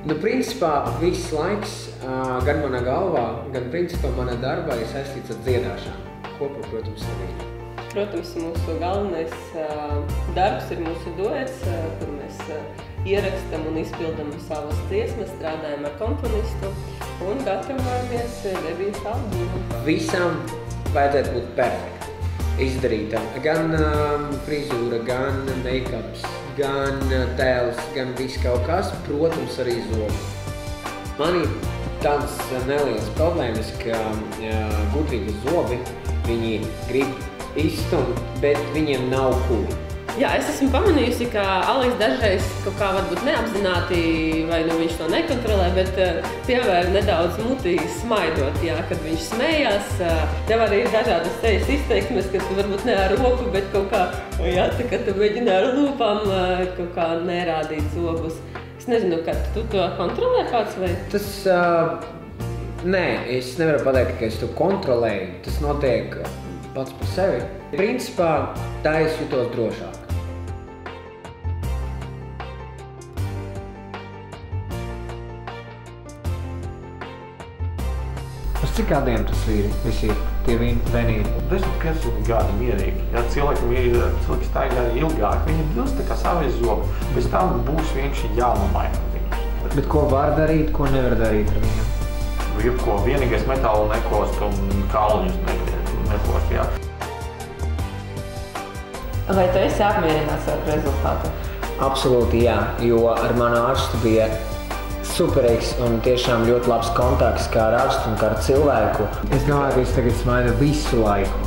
Principā viss laiks, gan manā galvā, gan principā manā darbā ir saistīts ar dziedāšanu. Kopā, protams, arī. Protams, mūsu galvenais darbs ir mūsu duets, kur mēs ierakstam un izpildam savas dziesmas, strādājam ar komponistu un gatavojamies debijas albumu. Visam vajadzētu būt perfekti, izdarītam. Gan frizūra, gan make-ups, gan tēls, gan viss kaut kas, protams, arī zobi. Man ir tāds neliels problēmas, ka gudrīgi zobi, viņi grib izstumt, bet viņiem nav kuli. Jā, es esmu pamanījusi, ka Aleks dažreiz kaut kā varbūt neapzināti, vai nu viņš to nekontrolē, bet pievēra nedaudz mutī smaidot, jā, kad viņš smējās. Tev arī ir dažādas sejas izteiksmes, ka tu varbūt ne ar roku, bet kaut kā, jā, tā kā tu mēģini ar lūpām kaut kā nerādīt zobus. Es nezinu, kā tu to kontrolē kāds vai? Tas, nē, es nevaru pateikt, ka es to kontrolēju. Tas notiek pats par sevi. Principā, tā es jutos drošāk. Uz cik gadiem tas visi ir tie vienīgi? Dažkārt, kas ir gadi mierīgi. Ja cilvēki staigā ilgāk, viņi bilst tā kā savies zobi. Pēc tam būs vienkārši jānomaina viņus. Bet ko var darīt, ko nevar darīt ar viņiem? Jebko, vienīgais metālu nekost un kauliņus nekost, jā. Vai tu esi apmierināts ar rezultātu? Absolūti jā, jo ar manu ārstu bija superīgs un tiešām ļoti labs kontakts kā ar ārstu un kā ar cilvēku. Es domāju, ka es tagad smaidu visu laiku.